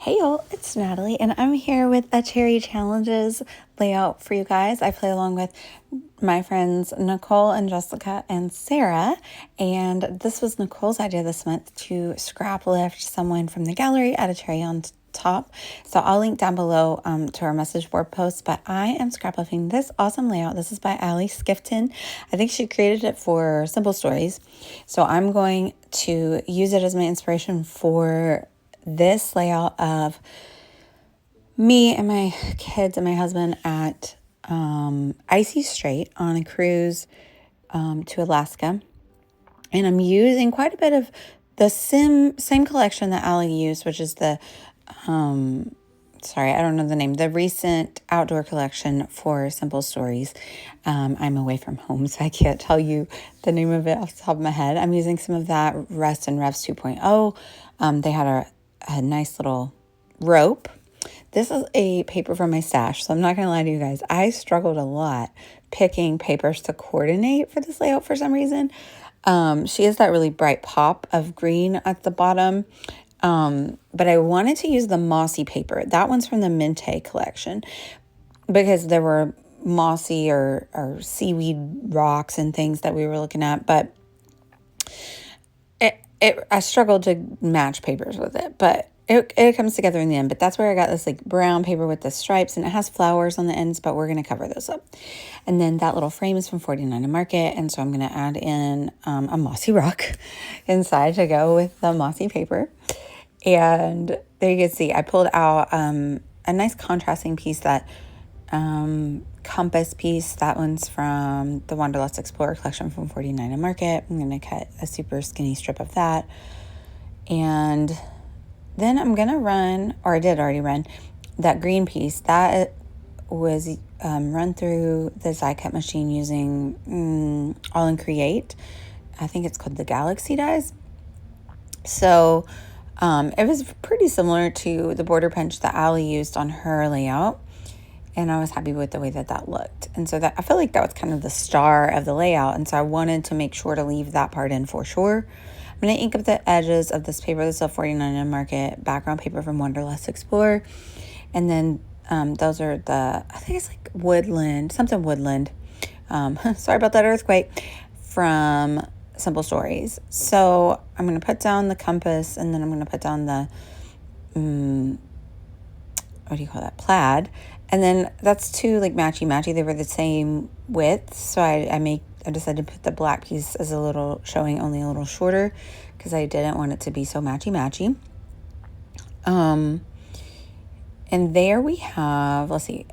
Hey y'all, it's Natalie, and I'm here with a Cherry Challenges layout for you guys. I play along with my friends Nicole and Jessica and Sarah, and this was Nicole's idea this month to Scraplift someone from the gallery at a cherry on top. So I'll link down below to our message board post, but I am scraplifting this awesome layout. This is by Ali Skifton. I think she created it for Simple Stories. So I'm going to use it as my inspiration for this layout of me and my kids and my husband at Icy Strait on a cruise to Alaska. And I'm using quite a bit of the same collection that Ali used, which is the, sorry, I don't know the name, the recent outdoor collection for Simple Stories. I'm away from home, so I can't tell you the name of it off the top of my head. I'm using some of that Rest and Revs 2.0. They had a nice little rope. This is a paper from my stash, so I'm not going to lie to you guys. I struggled a lot picking papers to coordinate for this layout for some reason. She has that really bright pop of green at the bottom, but I wanted to use the mossy paper. That one's from the Mente collection because there were mossy or seaweed rocks and things that we were looking at, but I struggled to match papers with it, but it comes together in the end. But that's where I got this like brown paper with the stripes, and it has flowers on the ends, but we're going to cover those up. And then that little frame is from 49 to Market, and so I'm going to add in a mossy rock inside to go with the mossy paper. And there you can see I pulled out a nice contrasting piece, that compass piece. That one's from the Wanderlust Explorer collection from 49 to Market. I'm going to cut a super skinny strip of that. And then I'm going to run, or I did already run, that green piece. That was run through the die cut machine using All in Create. I think it's called the Galaxy dies. So it was pretty similar to the border punch that Ali used on her layout. And I was happy with the way that looked. And so that I feel like that was kind of the star of the layout. And so I wanted to make sure to leave that part in for sure. I'm going to ink up the edges of this paper. This is a 49 in Market background paper from Wanderlust Explorer. And then those are I think it's like woodland, something woodland. Sorry about that earthquake, from Simple Stories. So I'm going to put down the compass, and then I'm going to put down the, what do you call that? Plaid. And then that's two like matchy. They were the same width. So I decided to put the black piece as a little, showing only a little shorter, because I didn't want it to be so matchy. And there we have, let's see,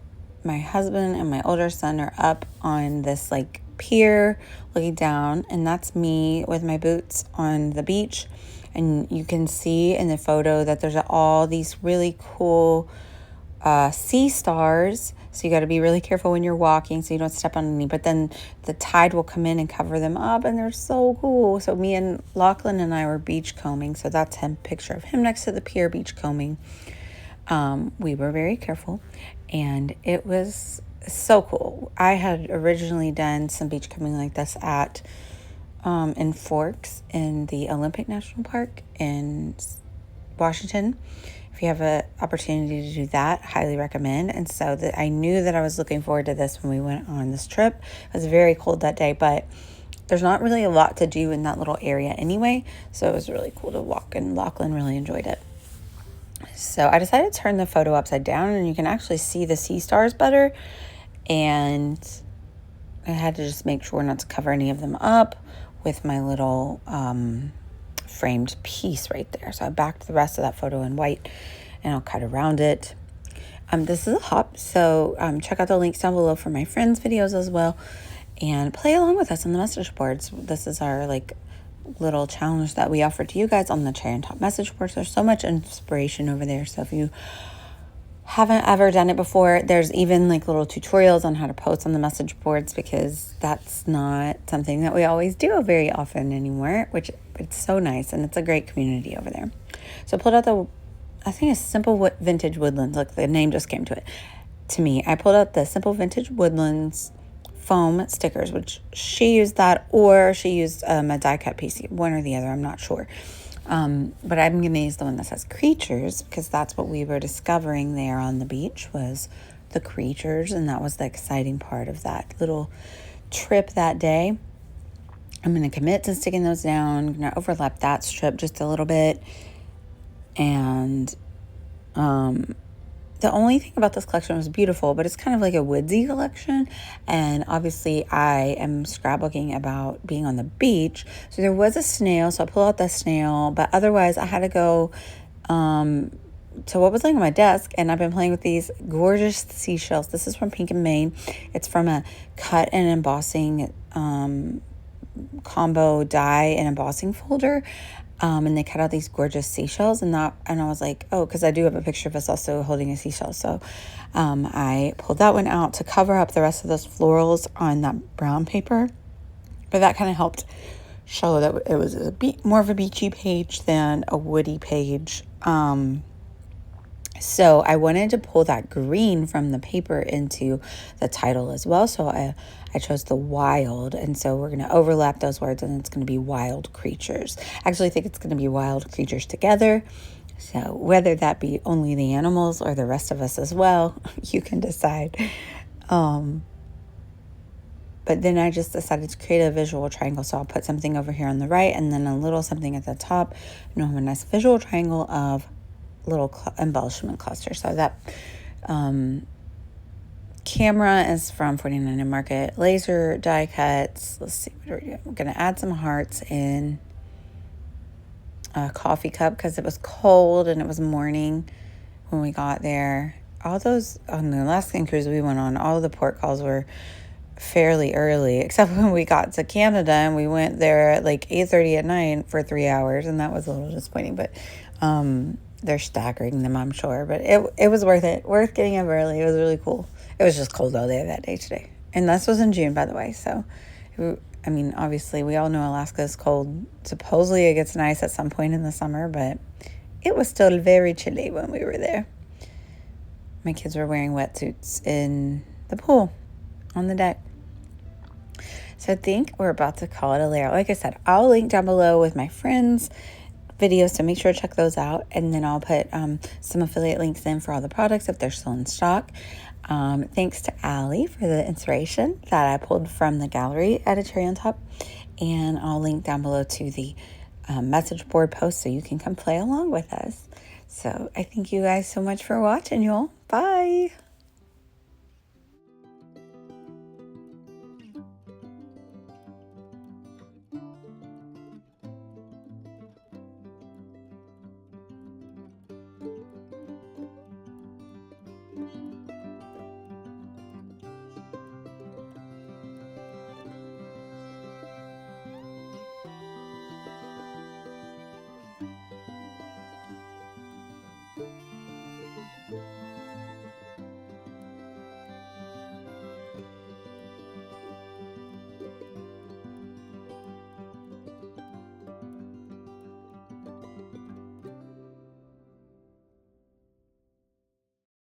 my husband and my older son are up on this like pier looking down, and that's me with my boots on the beach. And you can see in the photo that there's all these really cool sea stars. So you got to be really careful when you're walking so you don't step on any, but then the tide will come in and cover them up, and they're so cool. So me and Lachlan and I were beach combing. So that's him, picture of him next to the pier beach combing. We were very careful, and it was so cool. I had originally done some beach combing like this at in Forks in the Olympic National Park in Washington. If you have an opportunity to do that, highly recommend. And so I knew that I was looking forward to this when we went on this trip. It was very cold that day, but there's not really a lot to do in that little area anyway. So it was really cool to walk, and Lachlan really enjoyed it. So I decided to turn the photo upside down, and you can actually see the sea stars better. And I had to just make sure not to cover any of them up with my little framed piece right there. So I backed the rest of that photo in white, and I'll cut around it. This is a hop, so check out the links down below for my friends' videos as well, and play along with us on the message boards. This is our like little challenge that we offer to you guys on the Cherry on Top message boards. There's so much inspiration over there. So if you haven't ever done it before, there's even like little tutorials on how to post on the message boards, because that's not something that we always do very often anymore, which it's so nice, and it's a great community over there. So I pulled out I think it's Simple Vintage Woodlands. Look, the name just came to me. I pulled out the Simple Vintage Woodlands foam stickers, which she used that, or she used a die cut piece, one or the other, I'm not sure. But I'm going to use the one that says creatures because that's what we were discovering there on the beach was the creatures. And that was the exciting part of that little trip that day. I'm going to commit to sticking those down. I'm going to overlap that strip just a little bit. And the only thing about this collection was beautiful, but it's kind of like a woodsy collection. And obviously I am scrapbooking about being on the beach. So there was a snail, so I pulled out the snail. But otherwise I had to go to what was laying on my desk. And I've been playing with these gorgeous seashells. This is from Pink and Maine. It's from a cut and embossing combo die and embossing folder. And they cut out these gorgeous seashells and I was like, oh, because I do have a picture of us also holding a seashell. So I pulled that one out to cover up the rest of those florals on that brown paper. But that kind of helped show that it was more of a beachy page than a woody page. So I wanted to pull that green from the paper into the title as well. So I chose the wild. And so we're going to overlap those words and it's going to be wild creatures. I actually think it's going to be wild creatures together. So whether that be only the animals or the rest of us as well, you can decide. But then I just decided to create a visual triangle. So I'll put something over here on the right and then a little something at the top. And I'll have a nice visual triangle of little embellishment cluster. So that camera is from 49 and Market. Laser die cuts. Let's see what are we doing. We're going to add some hearts in a coffee cup because it was cold and it was morning when we got there. All those on the Alaskan cruise we went on, all the port calls were fairly early, except when we got to Canada and we went there at like 8:30 at night for 3 hours, and that was a little disappointing. But they're staggering them, I'm sure. But it was worth it. Worth getting up early. It was really cool. It was just cold all day that day today. And this was in June, by the way. So, I mean, obviously, we all know Alaska is cold. Supposedly, it gets nice at some point in the summer, but it was still very chilly when we were there. My kids were wearing wetsuits in the pool on the deck. So I think we're about to call it a layout. Like I said, I'll link down below with my friends' videos, so make sure to check those out. And then I'll put some affiliate links in for all the products if they're still in stock. Thanks to Allie for the inspiration that I pulled from the gallery at A Cherry on Top. And I'll link down below to the message board post so you can come play along with us. So I thank you guys so much for watching, y'all. Bye.